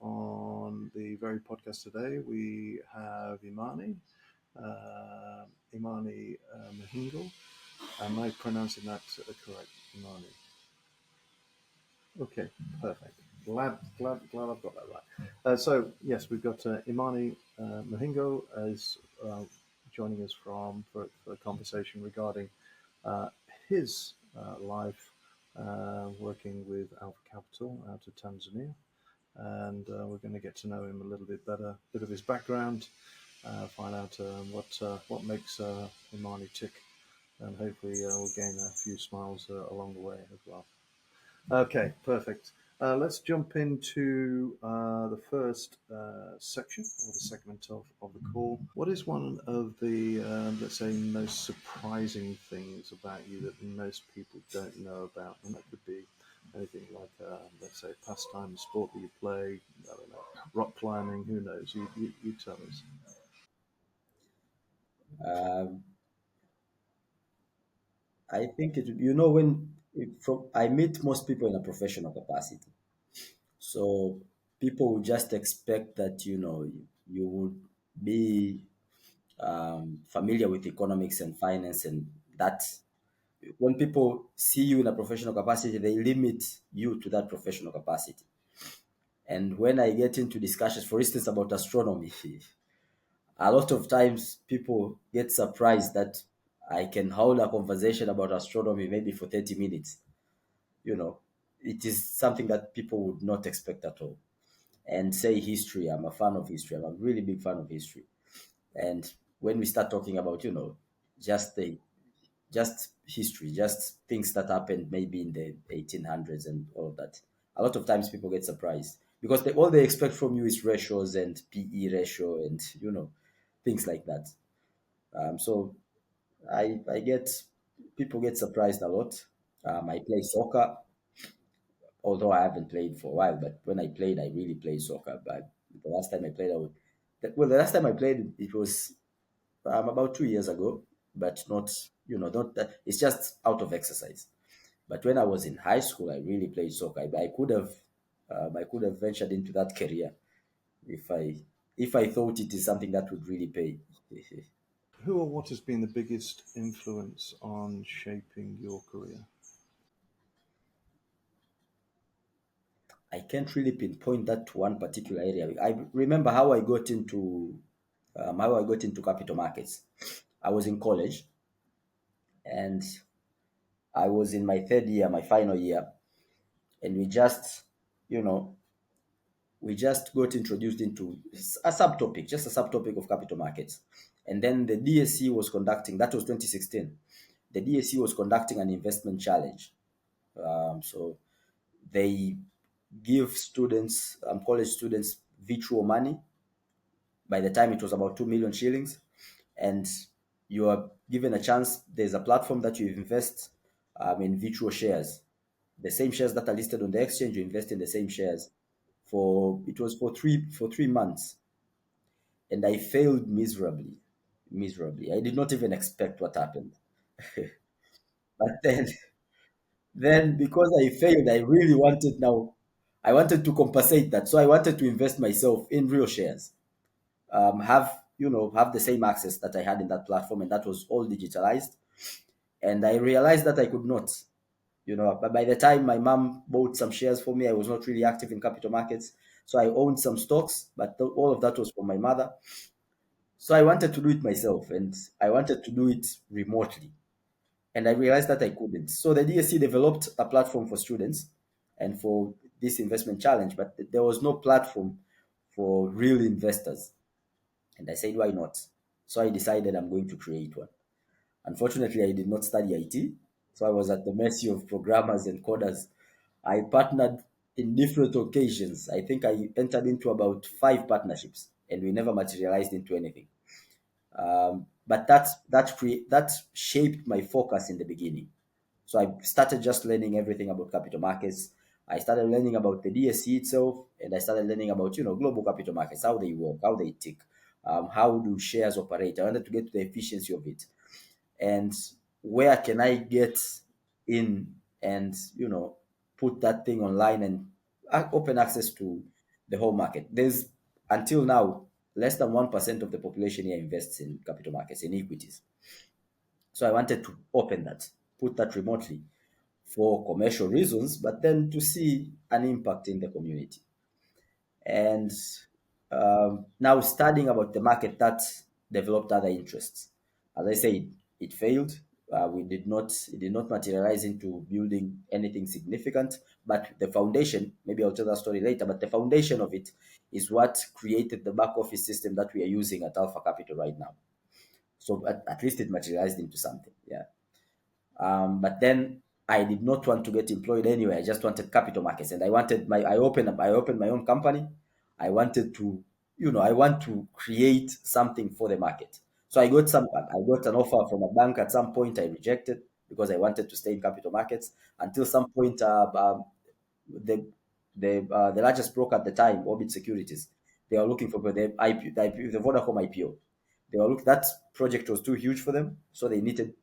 on the very podcast today, we have Imani Muhingo. Am I pronouncing that correct, Imani? Okay, perfect. Glad I've got that right. So yes, we've got Imani Muhingo as joining us for a conversation regarding uh, his life working with Alpha Capital out of Tanzania, and we're going to get to know him a little bit better, a bit of his background, find out what makes Imani tick, and hopefully we'll gain a few smiles along the way as well. Okay, perfect. Let's jump into the first section or the segment of the call. What is one of the, let's say, most surprising things about you that most people don't know about? And that could be anything like, let's say, pastime, sport that you play, I don't know, rock climbing, who knows? You tell us. Um, I think I meet most people in a professional capacity. So people would just expect that, you would be familiar with economics and finance, and that when people see you in a professional capacity, they limit you to that professional capacity. And when I get into discussions, for instance, about astronomy, a lot of times people get surprised that I can hold a conversation about astronomy maybe for 30 minutes. You know, it is something that people would not expect at all. And say history, I'm a fan of history. I'm a really big fan of history. And when we start talking about, just the just history, just things that happened maybe in the 1800s and all of that, a lot of times people get surprised because all they expect from you is ratios and PE ratio and things like that. So I get people get surprised a lot. I play soccer, although I haven't played for a while. But when I played, I really played soccer. But the last time I played, the last time I played, it was about 2 years ago. But not not that. It's just out of exercise. But when I was in high school, I really played soccer. I could have ventured into that career if I thought it is something that would really pay. Who or what has been the biggest influence on shaping your career? I can't really pinpoint that to one particular area. I remember how I got into capital markets. I was in college and I was in my third year, my final year, and you know, we just got introduced into a subtopic, just a subtopic of capital markets. And then the DSC was conducting, that was 2016. The DSC was conducting an investment challenge. So they give students, college students, virtual money. By the time it was about 2 million shillings, and you are given a chance. There's a platform that you invest in virtual shares, the same shares that are listed on the exchange. You invest in the same shares for it was for 3 months, and I failed miserably, miserably. I did not even expect what happened, but then because I failed, I really wanted now. I wanted to compensate that, so I wanted to invest myself in real shares, have the same access that I had in that platform, and that was all digitalized. And I realized that I could not. But by the time my mom bought some shares for me, I was not really active in capital markets. So I owned some stocks, but all of that was from my mother. So I wanted to do it myself, and I wanted to do it remotely. And I realized that I couldn't. So the DSC developed a platform for students and for this investment challenge, but there was no platform for real investors. And I said, why not? So I decided I'm going to create one. Unfortunately, I did not study IT, so I was at the mercy of programmers and coders. I partnered in different occasions. I think I entered into about 5 partnerships, and we never materialized into anything. But that shaped my focus in the beginning. So I started just learning everything about capital markets. I started learning about the DSC itself, and I started learning about global capital markets, how they work, how they tick, how do shares operate. I wanted to get to the efficiency of it, and where can I get in and put that thing online and open access to the whole market. There's until now less than 1% of the population here invests in capital markets in equities. So I wanted to open that, put that remotely for commercial reasons, but then to see an impact in the community. And now studying about the market, that developed other interests. As I said, it failed. It did not materialize into building anything significant. But the foundation, maybe I'll tell that story later. But the foundation of it is what created the back office system that we are using at Alpha Capital right now. So at least it materialized into something. Yeah. But then I did not want to get employed anywhere. I just wanted capital markets, and I opened my own company. I wanted to, I want to create something for the market. So I got an offer from a bank at some point. I rejected because I wanted to stay in capital markets until some point. The the largest broker at the time, Orbit Securities, they were looking for the Vodacom IPO. That project was too huge for them, so they needed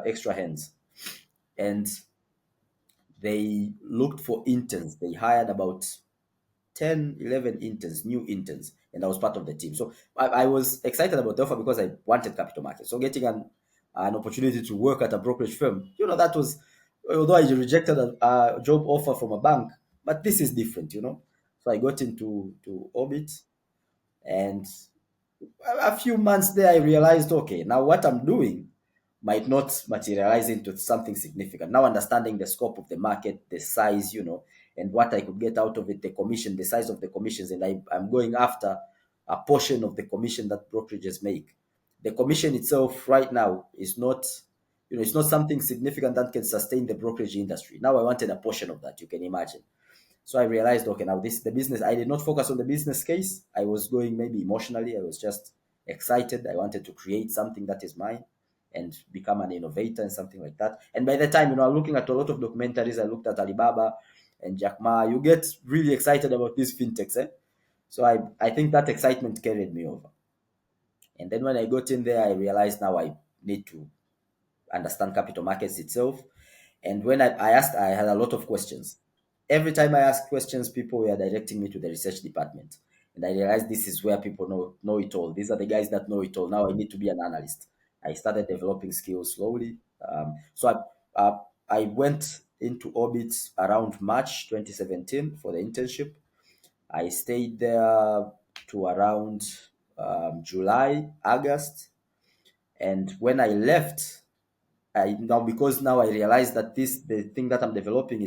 extra hands, and they looked for interns. They hired about 10, 11 interns, new interns, and I was part of the team. So I was excited about the offer because I wanted capital markets. So getting an opportunity to work at a brokerage firm, that was, although I rejected a job offer from a bank, but this is different. So I got into to Orbit, and a few months there, I realized, okay, now what I'm doing might not materialize into something significant. Now understanding the scope of the market, the size, and what I could get out of it, the commission, the size of the commissions, and I'm going after a portion of the commission that brokerages make. The commission itself right now is not, it's not something significant that can sustain the brokerage industry. Now I wanted a portion of that, you can imagine. So I realized, okay, now this the business. I did not focus on the business case. I was going maybe emotionally. I was just excited. I wanted to create something that is mine and become an innovator and something like that. And by the time, I'm looking at a lot of documentaries. I looked at Alibaba and Jack Ma. You get really excited about these fintechs, eh? So I think that excitement carried me over. And then when I got in there, I realized now I need to understand capital markets itself. And when I asked, I had a lot of questions. Every time I asked questions, people were directing me to the research department. And I realized this is where people know it all. These are the guys that know it all. Now I need to be an analyst. I started developing skills slowly. I went into Orbit around March 2017 for the internship. I stayed there to around July, August. And when I left, because now I realize that the thing that I'm developing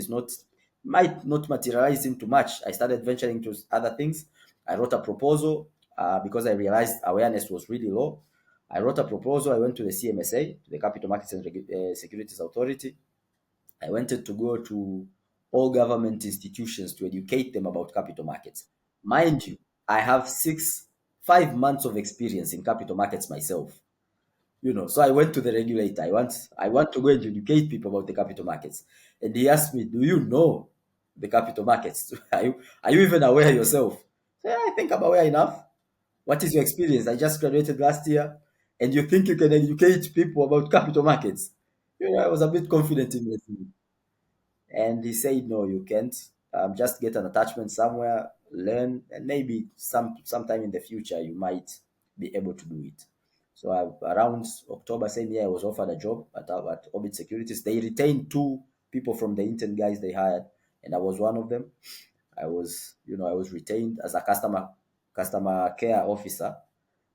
might not materialize into much. I started venturing to other things. I wrote a proposal because I realized awareness was really low. I wrote a proposal. I went to the CMSA, to the Capital Markets and Securities Authority. I wanted to go to all government institutions to educate them about capital markets. Mind you, I have 5 months of experience in capital markets myself. So I went to the regulator. I want to go and educate people about the capital markets. And he asked me, do you know the capital markets? Are you even aware yourself? Yeah, I think I'm aware enough. What is your experience? I just graduated last year, and you think you can educate people about capital markets? I was a bit confident in it. And he said, no, you can't. Just get an attachment somewhere, learn, and maybe sometime in the future you might be able to do it. So around October same year, I was offered a job at Orbit Securities. They retained two people from the intern guys they hired, and I was one of them. I was retained as a customer care officer.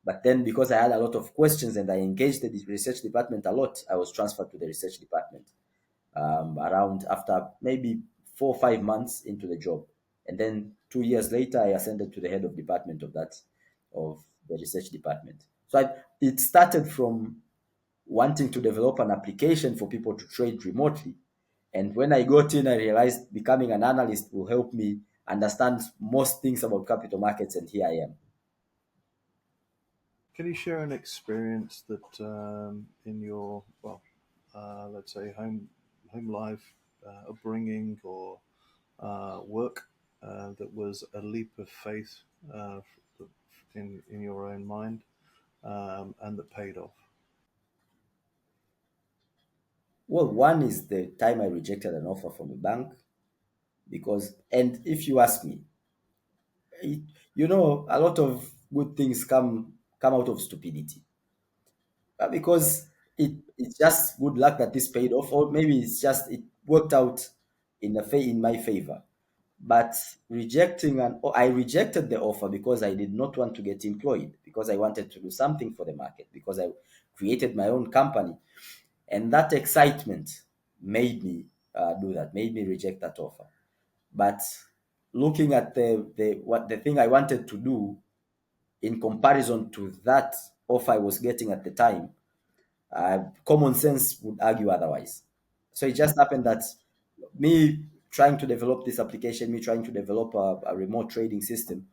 But then because I had a lot of questions and I engaged the research department a lot, I was transferred to the research department around after maybe 4 or 5 months into the job. And then 2 years later, I ascended to the head of department of the research department. So it started from wanting to develop an application for people to trade remotely. And when I got in, I realized becoming an analyst will help me understand most things about capital markets, and here I am. Can you share an experience that in your, well, let's say home life, upbringing, or work that was a leap of faith in your own mind and that paid off? Well, one is the time I rejected an offer from a bank and if you ask me, it, a lot of good things come out of stupidity. Because it's just good luck that this paid off, or maybe it's just it worked out in my favor. But I rejected the offer because I did not want to get employed, because I wanted to do something for the market, because I created my own company, and that excitement made me do that, made me reject that offer. But looking at the thing I wanted to do in comparison to that offer I was getting at the time, common sense would argue otherwise. So it just happened that me trying to develop this application, me trying to develop a remote trading system,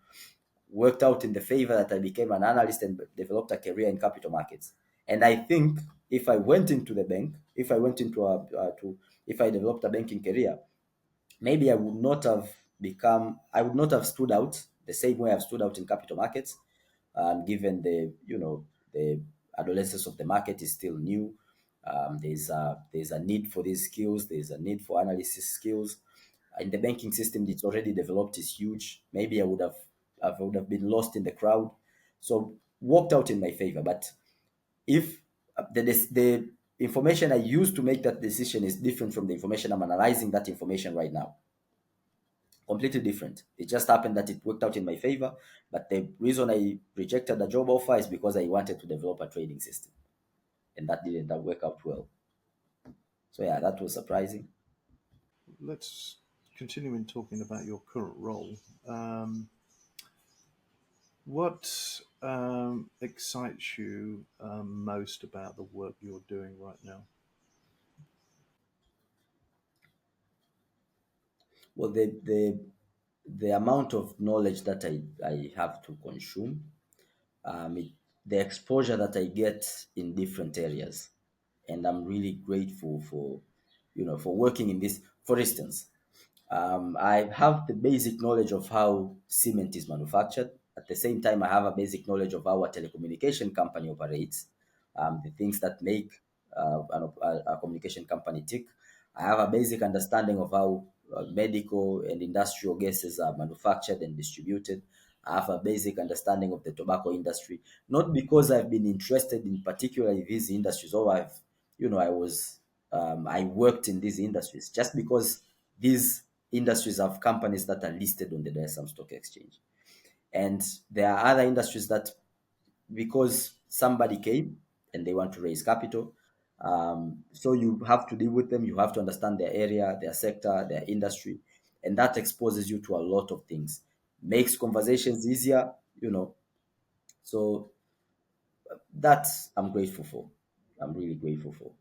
worked out in the favor that I became an analyst and developed a career in capital markets. And I think if I went into the bank, if I went into if I developed a banking career, maybe I would not have stood out the same way I've stood out in capital markets, given the adolescence of the market is still new. There's a need for these skills. There's a need for analysis skills. In the banking system, it's already developed, is huge. Maybe I would have been lost in the crowd. So worked out in my favor. But if the information I used to make that decision is different from the information I'm analyzing that information right now, completely different. It just happened that it worked out in my favor. But the reason I rejected the job offer is because I wanted to develop a trading system, and that didn't work out well. So yeah, that was surprising. Let's continue in talking about your current role. Um, what excites you most about the work you're doing right now? Well, the amount of knowledge that I have to consume, the exposure that I get in different areas, and I'm really grateful for, for working in this. For instance, I have the basic knowledge of how cement is manufactured. At the same time, I have a basic knowledge of how a telecommunication company operates, the things that make a communication company tick. I have a basic understanding of how medical and industrial gases are manufactured and distributed. I have a basic understanding of the tobacco industry, not because I've been interested in particularly these industries, or I worked in these industries, just because these industries have companies that are listed on the Dar es Salaam Stock Exchange. And there are other industries that, because somebody came and they want to raise capital, so you have to deal with them. You have to understand their area, their sector, their industry, and that exposes you to a lot of things, makes conversations easier. So that I'm grateful for. I'm really grateful for.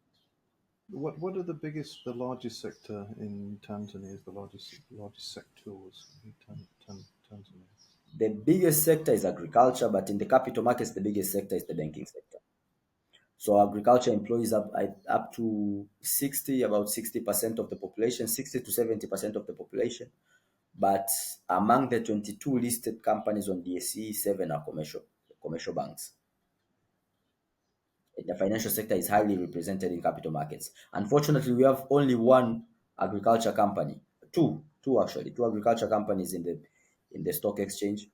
What are the largest sector in Tanzania? Is the largest sectors in Tanzania? The biggest sector is agriculture, but in the capital markets, the biggest sector is the banking sector. So agriculture employs up to 60% of the population, 60 to 70% of the population. But among the 22 listed companies on DSE, seven are commercial banks. The financial sector is highly represented in capital markets. Unfortunately, we have only one agriculture company, two actually, two agriculture companies in the stock exchange.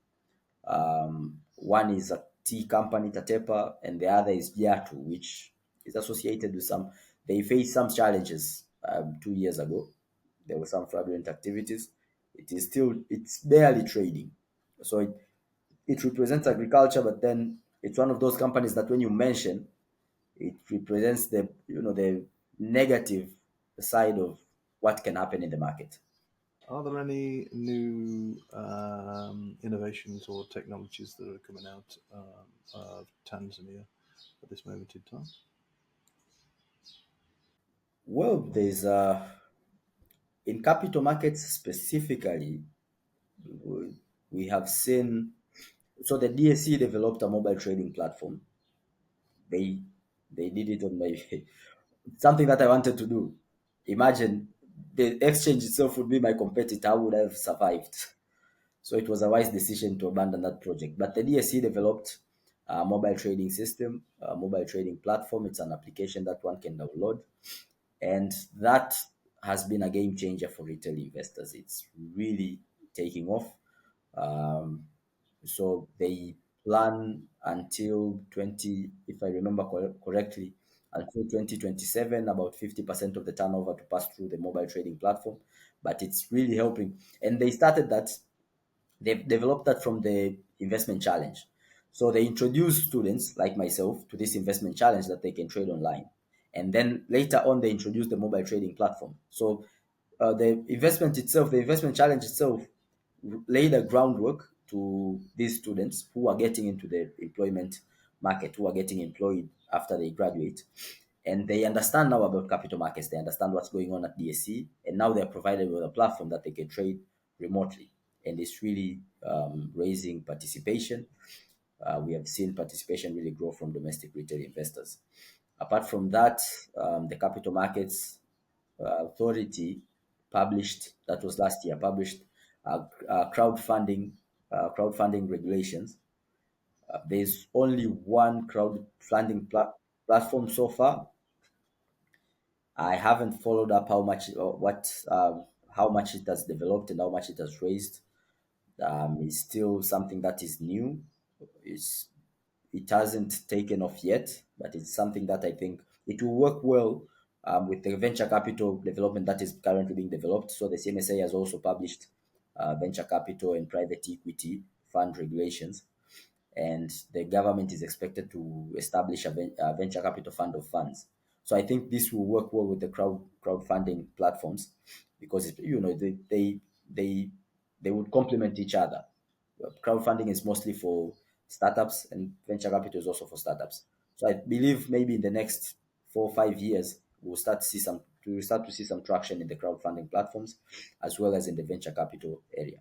One is a tea company, Tatepa, and the other is Yatu, which is associated with some. They faced some challenges 2 years ago. There were some fraudulent activities. It's barely trading. So it represents agriculture, but then it's one of those companies that when you mention, it represents the negative side of what can happen in the market. Are there any new innovations or technologies that are coming out of Tanzania at this moment in time? Well, there's in capital markets specifically, we have seen. So the DSC developed a mobile trading platform. They they did it on my something that I wanted to do. Imagine the exchange itself would be my competitor. How would I have survived? So it was a wise decision to abandon that project. But the DSC developed a mobile trading system, a mobile trading platform. It's an application that one can download, and that has been a game changer for retail investors. It's really taking off. Um, so they plan until 20, if I remember correctly, until 2027, about 50% of the turnover to pass through the mobile trading platform. But it's really helping. And they started that, they've developed that from the investment challenge. So they introduce students like myself to this investment challenge that they can trade online. And then later on, they introduce the mobile trading platform. So the investment challenge itself laid a groundwork to these students who are getting into the employment market, who are getting employed after they graduate. And they understand now about capital markets. They understand what's going on at DSC, and now they're provided with a platform that they can trade remotely. And it's really raising participation. We have seen participation really grow from domestic retail investors. Apart from that, the Capital Markets Authority published, that was last year, published crowdfunding regulations. There's only one platform so far. I haven't followed up how much it has developed and how much it has raised. It's still something that is new. It's it hasn't taken off yet, but it's something that I think it will work well with the venture capital development that is currently being developed. So the CMSA has also published venture capital and private equity fund regulations, and the government is expected to establish a venture capital fund of funds. So I think this will work well with the crowdfunding platforms, because they they would complement each other. Crowdfunding is mostly for startups, and venture capital is also for startups. So I believe maybe in the next 4 or 5 years we'll start to see some traction in the crowdfunding platforms as well as in the venture capital area.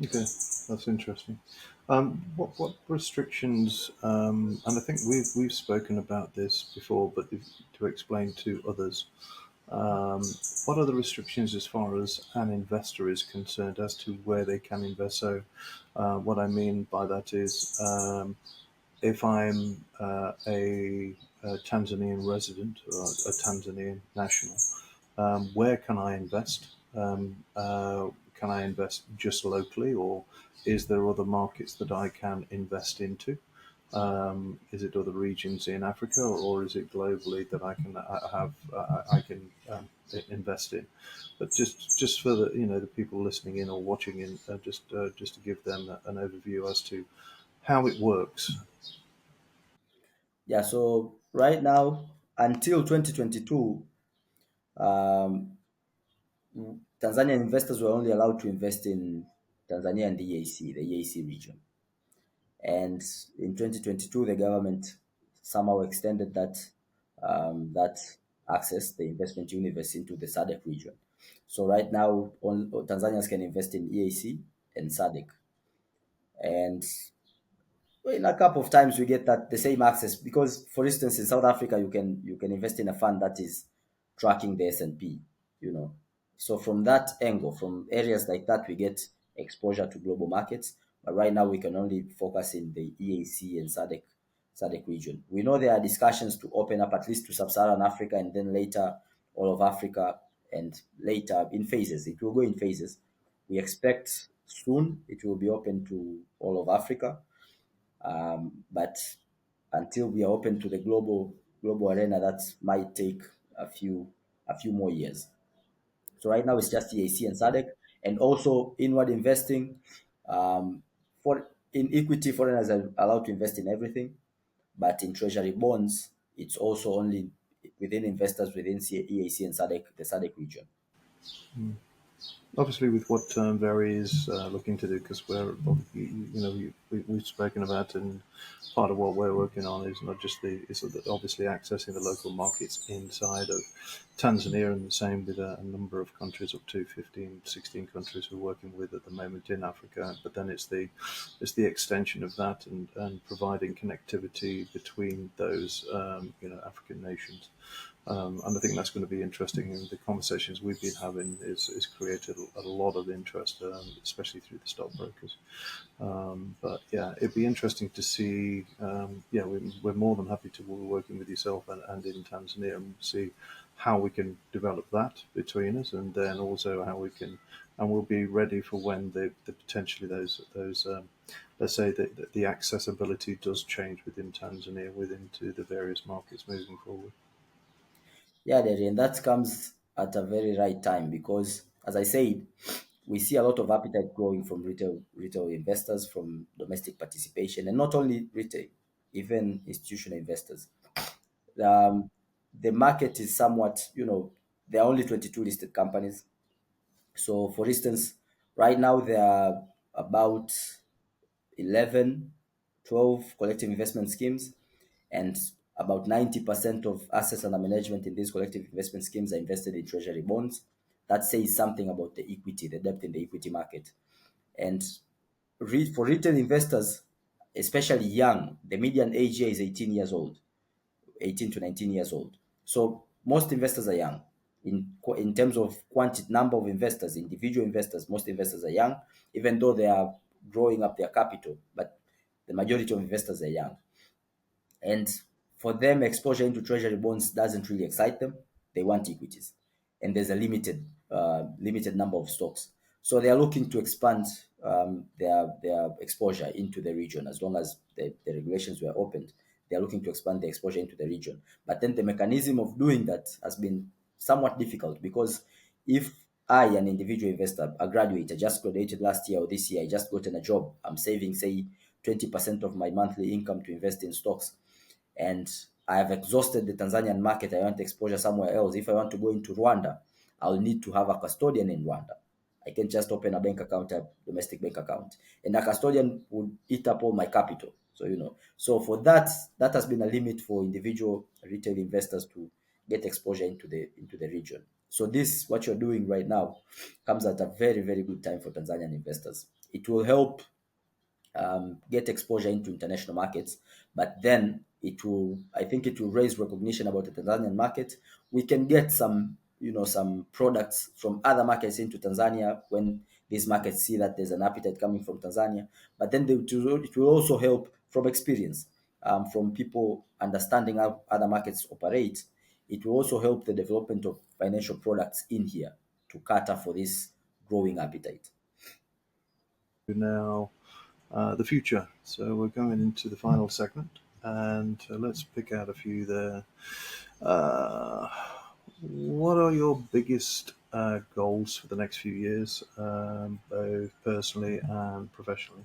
Okay, that's interesting. What restrictions? And I think we've spoken about this before, but to explain to others, um, what are the restrictions as far as an investor is concerned as to where they can invest? So, what I mean by that is, if I'm a Tanzanian resident or a Tanzanian national, where can I invest? Can I invest just locally, or is there other markets that I can invest into? Is it other regions in Africa, or is it globally that I can invest in? But just for the people listening in or watching in, just to give them an overview as to how it works. Yeah, so right now until 2022, um, Tanzanian investors were only allowed to invest in Tanzania and the EAC region. And in 2022, the government somehow extended that access, the investment universe, into the SADC region. So right now, Tanzanians can invest in EAC and SADC. And in a couple of times we get that the same access, because for instance in South Africa you can invest in a fund that is tracking the S&P, you know. So from that angle, from areas like that, we get exposure to global markets. But right now we can only focus in the EAC and SADC region. We know there are discussions to open up at least to sub-Saharan Africa, and then later all of Africa, and later in phases. It will go in phases. We expect soon it will be open to all of Africa, but until we are open to the global arena, that might take a few more years. So right now it's just EAC and SADC, and also inward investing. For in equity, foreigners are allowed to invest in everything, but in treasury bonds, it's also only within investors within EAC and SADC, the SADC region. Obviously, with what Very is looking to do, because we've spoken about, and part of what we're working on is not just is obviously accessing the local markets inside of Tanzania, and the same with a number of countries, up to 15, 16 countries we're working with at the moment in Africa. But then it's the extension of that, and providing connectivity between those African nations. And I think that's going to be interesting. And the conversations we've been having is created a lot of interest, especially through the stockbrokers. But yeah, it'd be interesting to see. Yeah, we're more than happy to be working with yourself and in Tanzania, and see how we can develop that between us, and then also how we can, and we'll be ready for when the potentially those let's say that the accessibility does change within Tanzania within to the various markets moving forward. Yeah, Derry, and that comes at a very right time because, as I said, we see a lot of appetite growing from retail investors, from domestic participation, and not only retail, even institutional investors. Um, the market is somewhat, there are only 22 listed companies. So, for instance, right now there are about 11, 12 collective investment schemes, and about 90% of assets under management in these collective investment schemes are invested in treasury bonds. That says something about the equity, the depth in the equity market. And for retail investors, especially young, the median age here is 18 years old, 18 to 19 years old. So most investors are young. In terms of quantity, number of investors, individual investors, most investors are young, even though they are growing up their capital, but the majority of investors are young. And for them, exposure into treasury bonds doesn't really excite them. They want equities, and there's a limited number of stocks. So they are looking to expand their exposure into the region. As long as the regulations were opened, they are looking to expand their exposure into the region. But then the mechanism of doing that has been somewhat difficult because if I, an individual investor, a graduate, I just graduated last year or this year, I just gotten a job, I'm saving, say, 20% of my monthly income to invest in stocks, and I have exhausted the Tanzanian market. I want exposure somewhere else. If I want to go into Rwanda, I'll need to have a custodian in Rwanda. I can just open a bank account, a domestic bank account, and a custodian would eat up all my capital. So so for that, that has been a limit for individual retail investors to get exposure into the region. So this, what you're doing right now, comes at a very, very good time for Tanzanian investors. It will help get exposure into international markets, but then I think it will raise recognition about the Tanzanian market. We can get some products from other markets into Tanzania when these markets see that there's an appetite coming from Tanzania. But then it will also help from experience, from people understanding how other markets operate. It will also help the development of financial products in here to cater for this growing appetite. Now, the future. So we're going into the final segment, and let's pick out a few there. Uh, what are your biggest goals for the next few years, both personally and professionally?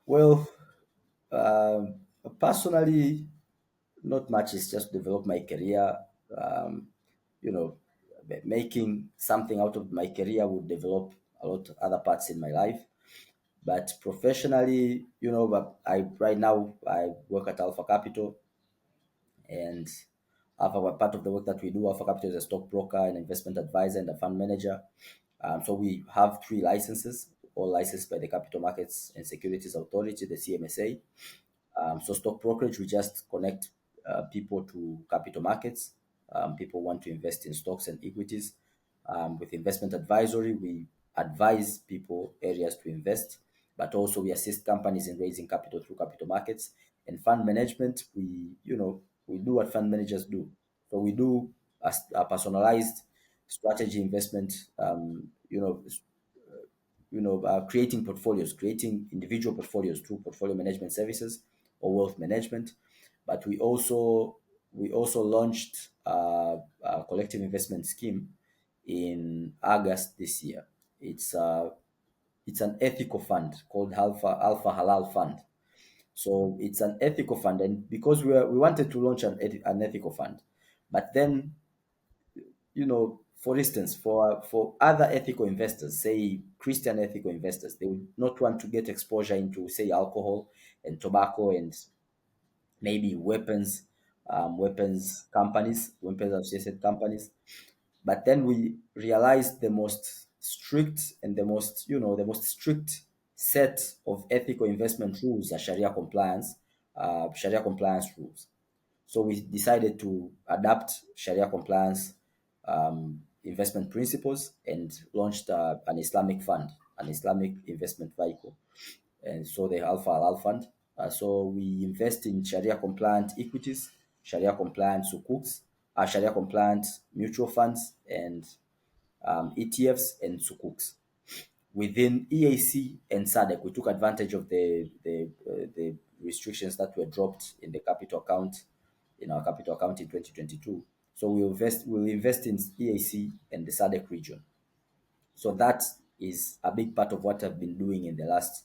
Well, personally, not much. It's just develop my career. Um, you know, Making something out of my career would develop a lot of other parts in my life. But professionally, but I right now I work at Alpha Capital, and part of the work that we do, Alpha Capital is a stockbroker, an investment advisor, and a fund manager. So we have three licenses, all licensed by the Capital Markets and Securities Authority, the CMSA. So stock brokerage, we just connect people to capital markets. People want to invest in stocks and equities. With investment advisory, we advise people areas to invest, but also we assist companies in raising capital through capital markets. And fund management, we do what fund managers do. So we do a personalized strategy investment. Creating portfolios, creating individual portfolios through portfolio management services or wealth management. But we also launched a collective investment scheme in August this year. It's an ethical fund called Alpha Halal Fund. So it's an ethical fund, and because we wanted to launch an ethical fund, but then for instance, for other ethical investors, say Christian ethical investors, they would not want to get exposure into, say, alcohol and tobacco and maybe weapons associated companies. But then we realized the most strict and the most strict set of ethical investment rules are Sharia compliance rules. So we decided to adapt Sharia compliance investment principles and launched an Islamic fund, an Islamic investment vehicle. And so the Alpha Halal Fund. So we invest in Sharia compliant equities, Sharia compliant sukuks, Sharia compliant mutual funds, and ETFs and sukuks. Within EAC and SADC, we took advantage of the restrictions that were dropped in the capital account, in our capital account in 2022. So we'll invest in EAC and the SADC region. So that is a big part of what I've been doing in the last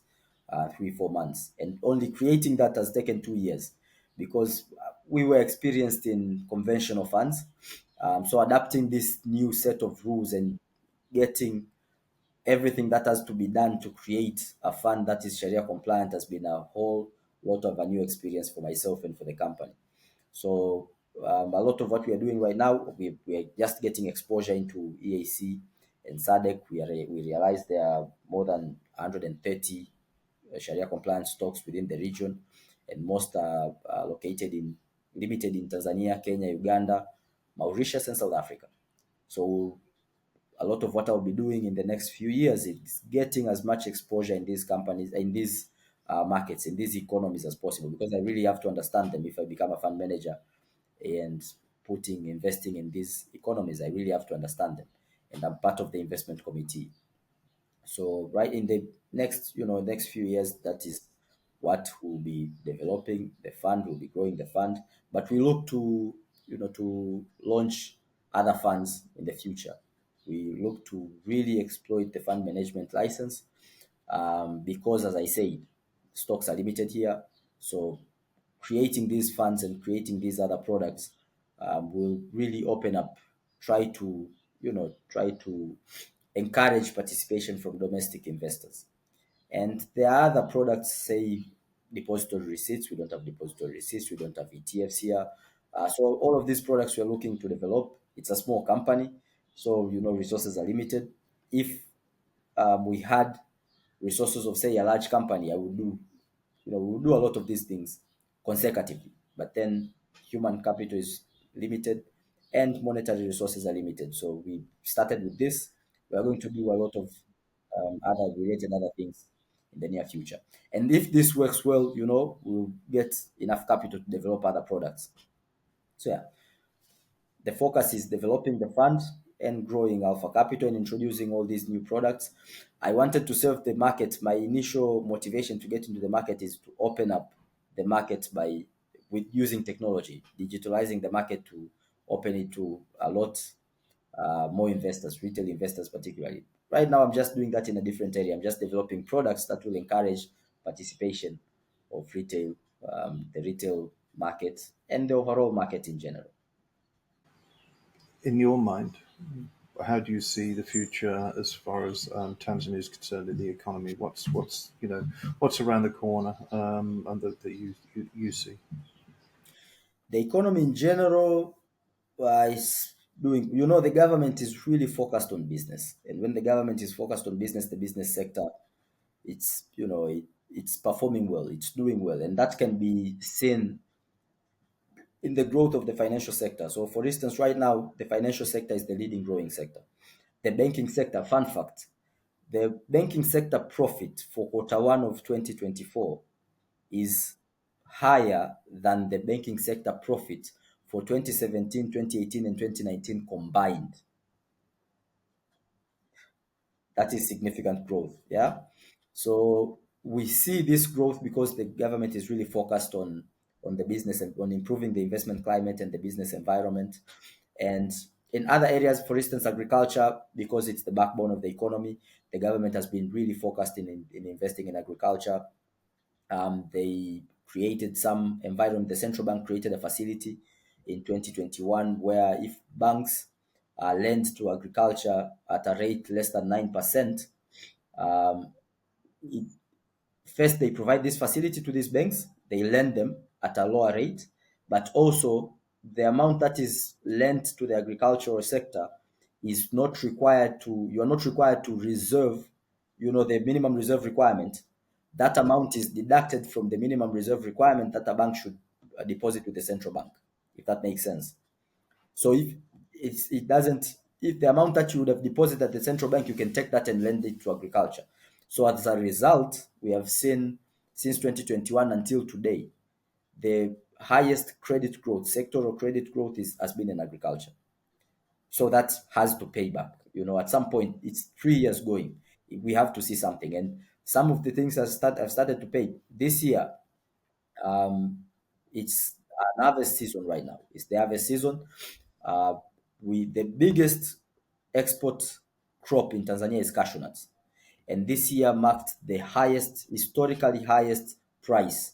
3-4 months, and only creating that has taken 2 years because we were experienced in conventional funds. So adapting this new set of rules and getting everything that has to be done to create a fund that is Sharia compliant has been a whole lot of a new experience for myself and for the company. So a lot of what we are doing right now, we are just getting exposure into EAC and SADC. We realize there are more than 130 Sharia compliant stocks within the region, and most are limited in Tanzania, Kenya, Uganda, Mauritius, and South Africa. So a lot of what I'll be doing in the next few years is getting as much exposure in these companies, in these markets, in these economies as possible, because I really have to understand them. If I become a fund manager and investing in these economies, I really have to understand them, and I'm part of the investment committee. So right in the next few years, that is what we'll be developing the fund. We'll be growing the fund, but we look to launch other funds in the future. We look to really exploit the fund management license, because, as I said, stocks are limited here. So creating these funds and creating these other products will really open up, try to encourage participation from domestic investors. And there are other products, say depository receipts. We don't have depository receipts. We don't have ETFs here. So all of these products we're looking to develop. It's a small company, so resources are limited. If we had resources of, say, a large company, I would do, we would do a lot of these things consecutively. But then human capital is limited and monetary resources are limited. So we started with this. We are going to do a lot of other things in the near future. And if this works well, we'll get enough capital to develop other products. So yeah, the focus is developing the fund and growing Alpha Capital and introducing all these new products. I wanted to serve the market. My initial motivation to get into the market is to open up the market with using technology, digitalizing the market to open it to a lot more investors, retail investors particularly. Right now, I'm just doing that in a different area. I'm just developing products that will encourage participation of the retail market and the overall market in general. In your mind, how do you see the future as far as Tanzania is concerned in the economy? What's around the corner, and that you see? The economy in general is doing, the government is really focused on business. And when the government is focused on business, the business sector, it's performing well, it's doing well. And that can be seen in the growth of the financial sector. So, for instance, right now, the financial sector is the leading growing sector. The banking sector, fun fact, the banking sector profit for Q1 of 2024 is higher than the banking sector profit for 2017, 2018, and 2019 combined. That is significant growth. Yeah. So we see this growth because the government is really focused on the business and on improving the investment climate and the business environment. And in other areas, for instance, agriculture, because it's the backbone of the economy, the government has been really focused in investing in agriculture. They created some environment. The central bank created a facility in 2021 where if banks lend to agriculture at a rate less than 9%, um, it, first they provide this facility to these banks, they lend them at a lower rate, but also the amount that is lent to the agricultural sector is not required to, you are not required to reserve, the minimum reserve requirement. That amount is deducted from the minimum reserve requirement that a bank should deposit with the central bank, if that makes sense. So it doesn't, if the amount that you would have deposited at the central bank, you can take that and lend it to agriculture. So as a result, we have seen since 2021 until today, the highest credit growth, sectoral credit growth has been in agriculture. So that has to pay back. At some point, it's 3 years going. We have to see something. And some of the things have started to pay. This year, um, it's an harvest season right now. It's the harvest season. Uh, the biggest export crop in Tanzania is cashew nuts, and this year marked the historically highest price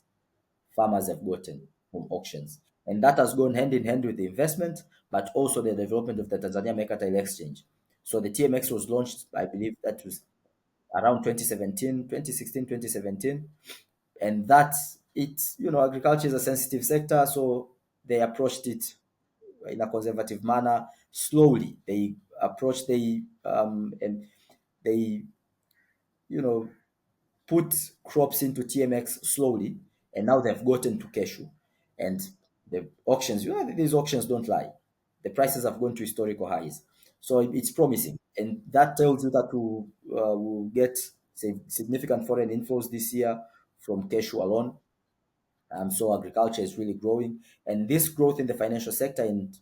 farmers have gotten from auctions, and that has gone hand in hand with the investment, but also the development of the Tanzania Mercantile Exchange. So the TMX was launched, I believe that was around 2017, 2016, 2017, and that's it. Agriculture is a sensitive sector, so they approached it in a conservative manner. Slowly they approached the and they put crops into TMX slowly, and now they've gotten to cashew. And the auctions, these auctions don't lie. The prices have gone to historical highs. So it's promising. And that tells you that we'll get significant foreign inflows this year from cashew alone. So agriculture is really growing, and this growth in the financial sector and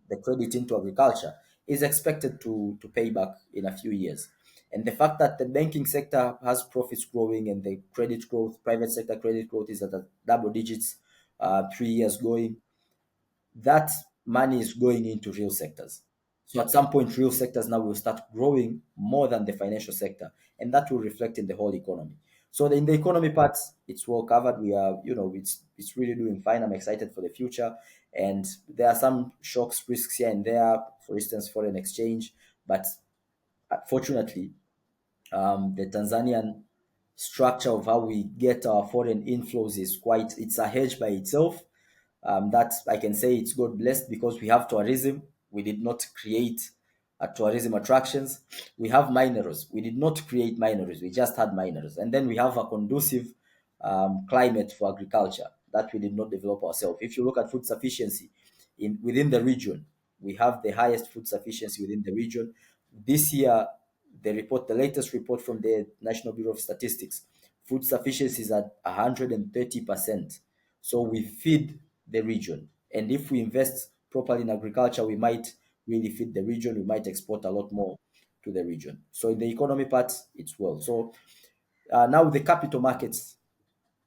the credit into agriculture is expected to pay back in a few years. And the fact that the banking sector has profits growing and the credit growth, private sector credit growth is at a double digits, 3 years going, that money is going into real sectors. So at some point, real sectors now will start growing more than the financial sector, and that will reflect in the whole economy. So in the economy part, it's well covered. We are, it's really doing fine. I'm excited for the future, and there are some shocks, risks here and there. For instance, foreign exchange, but fortunately, the Tanzanian structure of how we get our foreign inflows it's a hedge by itself. That I can say it's God blessed because we have tourism. We did not create tourism attractions. We have minerals. We did not create minerals. We just had minerals. And then we have a conducive climate for agriculture that we did not develop ourselves. If you look at food sufficiency within the region, we have the highest food sufficiency within the region. This year, the latest report from the National Bureau of Statistics, food sufficiency is at 130%. So we feed the region. And if we invest properly in agriculture, we might really feed the region. We might export a lot more to the region. So in the economy part, it's well. So now the capital markets,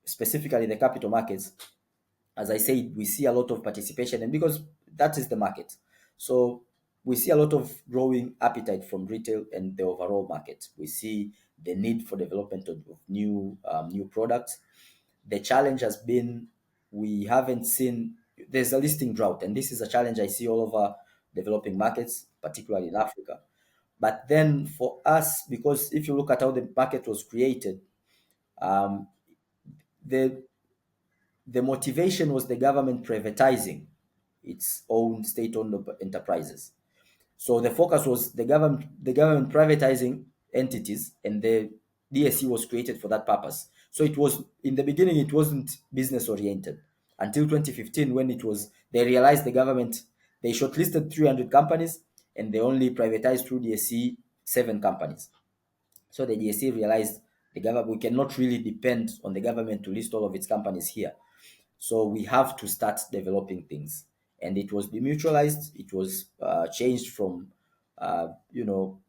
specifically the capital markets, as I said, we see a lot of participation, and because that is the market. So we see a lot of growing appetite from retail and the overall market. We see the need for development of new products. The challenge has been we haven't seen there's a listing drought, and this is a challenge I see all over developing markets, particularly in Africa. But then for us, because if you look at how the market was created, um, the the motivation was the government privatizing its own state-owned enterprises. So the focus was the government privatizing entities, and the DSE was created for that purpose. So it was in the beginning it wasn't business oriented until 2015 when they realized they shortlisted 300 companies and they only privatized through DSE 7 companies. So the DSE realized we cannot really depend on the government to list all of its companies here. So we have to start developing things, and it was demutualized. It was changed from you know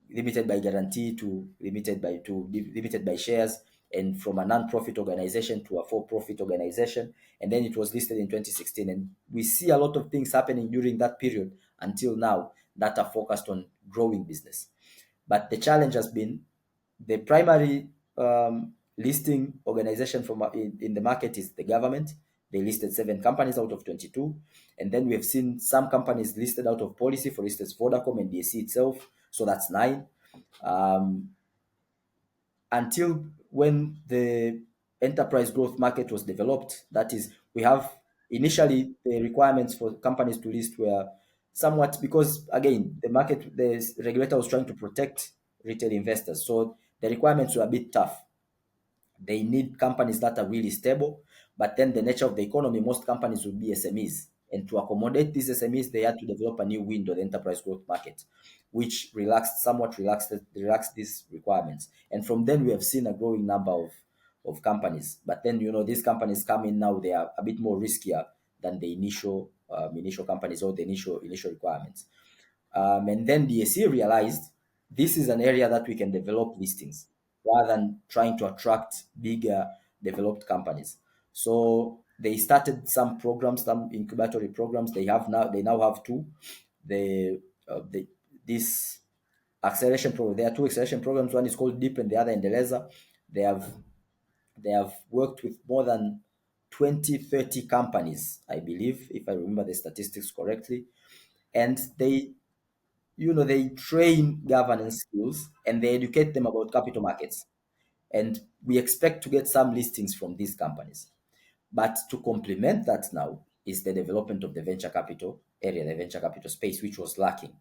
limited by guarantee to limited by shares, and from a non-profit organization to a for-profit organization, and then it was listed in 2016. And we see a lot of things happening during that period until now that are focused on growing business. But the challenge has been the primary listing organization in the market is the government. They listed 7 companies out of 22. And then we have seen some companies listed out of policy, for instance, Vodacom and DSC itself. So that's 9. Um, until when the enterprise growth market was developed, that is, we have initially the requirements for companies to list were somewhat, because again the regulator was trying to protect retail investors, so the requirements were a bit tough. They need companies that are really stable, but then the nature of the economy, most companies will be SMEs, and to accommodate these SMEs they had to develop a new window, the enterprise growth market, which relaxed these requirements. And from then we have seen a growing number of of companies. But then, these companies come in now, they are a bit more riskier than the initial companies or the initial requirements. And then DSC realized this is an area that we can develop listings rather than trying to attract bigger developed companies. So they started some programs, some incubatory programs. They now have two. They, they this acceleration program. There are two acceleration programs. One is called Deep and the other Endeleza. They have they have worked with more than 20, 30 companies, I believe, if I remember the statistics correctly. And they train governance skills and they educate them about capital markets. And we expect to get some listings from these companies. But to complement that now is the development of the venture capital area, the venture capital space, which was lacking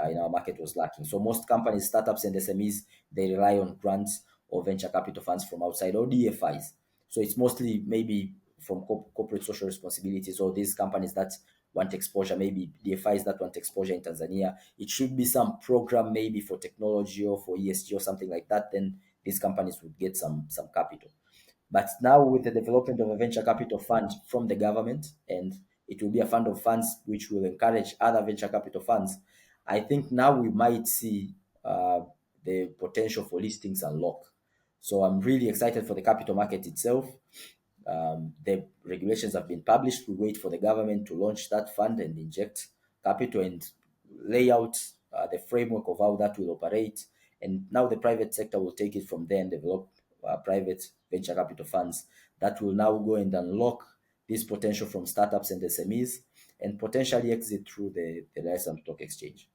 in our market was lacking. So most companies, startups, and SMEs, they rely on grants or venture capital funds from outside or DFIs. So it's mostly maybe from corporate social responsibilities or these companies that want exposure, maybe DFIs that want exposure in Tanzania. It should be some program maybe for technology or for ESG or something like that. Then these companies would get some capital. But now with the development of a venture capital fund from the government, and it will be a fund of funds which will encourage other venture capital funds, I think now we might see the potential for listings unlock. So I'm really excited for the capital market itself. The regulations have been published. We wait for the government to launch that fund and inject capital and lay out the framework of how that will operate. And now the private sector will take it from there and develop private venture capital funds that will now go and unlock this potential from startups and SMEs and potentially exit through the London Stock Exchange.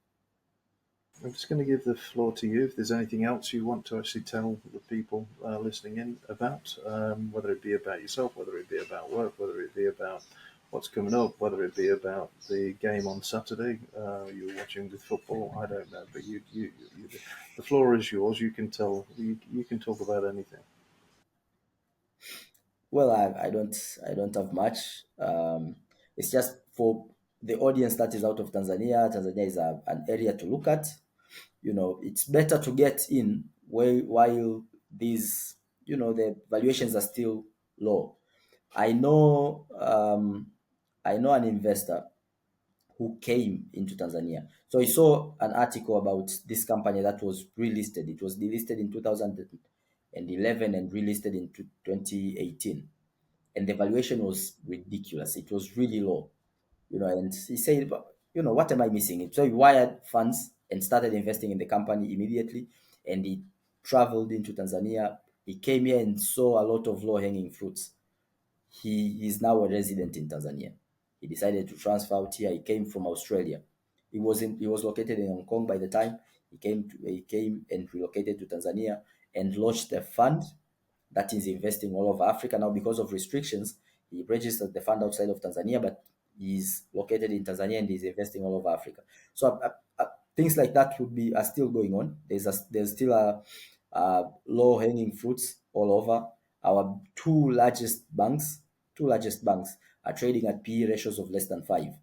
I'm just going to give the floor to you. If there's anything else you want to actually tell the people listening in about, whether it be about yourself, whether it be about work, whether it be about what's coming up, whether it be about the game on Saturday you're watching with football, I don't know. But the floor is yours. You can tell. You can talk about anything. Well, I don't have much. It's just for the audience that is out of Tanzania. Tanzania is an area to look at. It's better to get in while these, the valuations are still low. I know, I know an investor who came into Tanzania. So I saw an article about this company that was relisted. It was delisted in 2011 and relisted in 2018, and the valuation was ridiculous. It was really low, and he said, "But, what am I missing?" So he wired funds and started investing in the company immediately, and he traveled into Tanzania. He came here and saw a lot of low-hanging fruits. He is now a resident in Tanzania. He decided to transfer out here. He came from Australia. He was located in Hong Kong by the time. He came and relocated to Tanzania and launched a fund that is investing all over Africa. Now, because of restrictions, he registered the fund outside of Tanzania, but he's located in Tanzania and he's investing all over Africa. So things like that are still going on. There's still a low hanging fruits all over. Our two largest banks are trading at PE ratios of less than 5.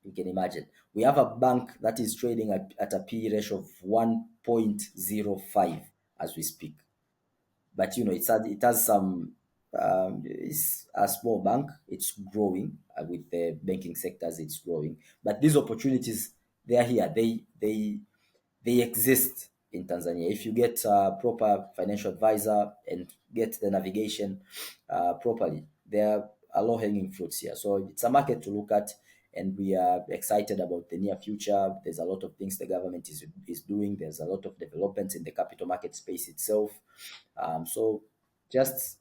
You can imagine. We have a bank that is trading at a PE ratio of 1.05 as we speak. But it has some. It's a small bank. It's growing with the banking sectors. It's growing, but these opportunities, they are here. They exist in Tanzania. If you get a proper financial advisor and get the navigation properly, there are low-hanging fruits here. So it's a market to look at, and we are excited about the near future. There's a lot of things the government is doing. There's a lot of developments in the capital market space itself. So just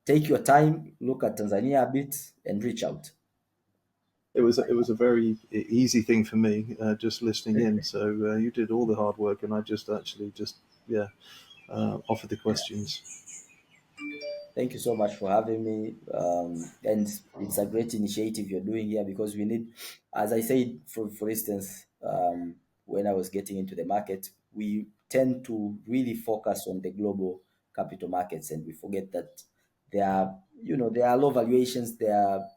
take your time, look at Tanzania a bit, and reach out. It was a very easy thing for me just listening in. So you did all the hard work, and I just actually just yeah offered the Yeah. questions. Thank you so much for having me. And it's a great initiative you're doing here because we need, as I said, for instance, when I was getting into the market, we tend to really focus on the global capital markets, and we forget that there are low valuations, there are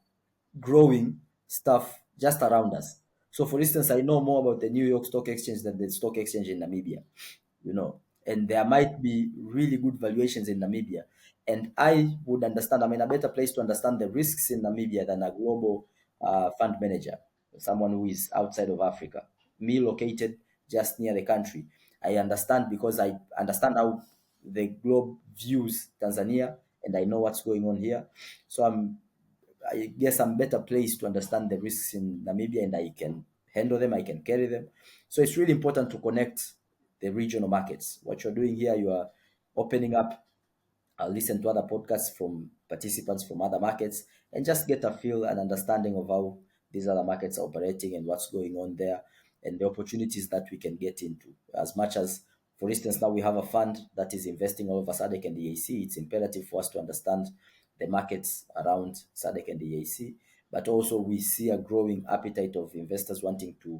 growing stuff just around us. So, for instance, I know more about the New York Stock Exchange than the stock exchange in Namibia, and there might be really good valuations in Namibia, and I would understand. I'm in a better place to understand the risks in Namibia than a global fund manager, someone who is outside of Africa. Me located just near the country, I understand because I understand how the globe views Tanzania, and I know what's going on here. So I guess I'm better placed to understand the risks in Namibia, and I can handle them, I can carry them. So it's really important to connect the regional markets. What you're doing here, you are opening up. I'll listen to other podcasts from participants from other markets and just get a feel and understanding of how these other markets are operating and what's going on there and the opportunities that we can get into. As much as, for instance, now we have a fund that is investing all over SADC and EAC, it's imperative for us to understand the markets around SADC and EAC, but also we see a growing appetite of investors wanting to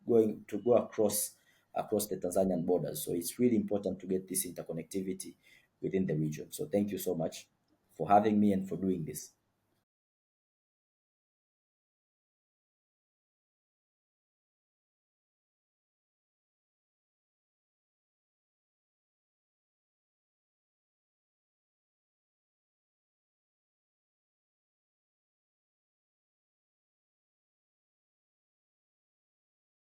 go across the Tanzanian borders. So it's really important to get this interconnectivity within the region. So thank you so much for having me and for doing this.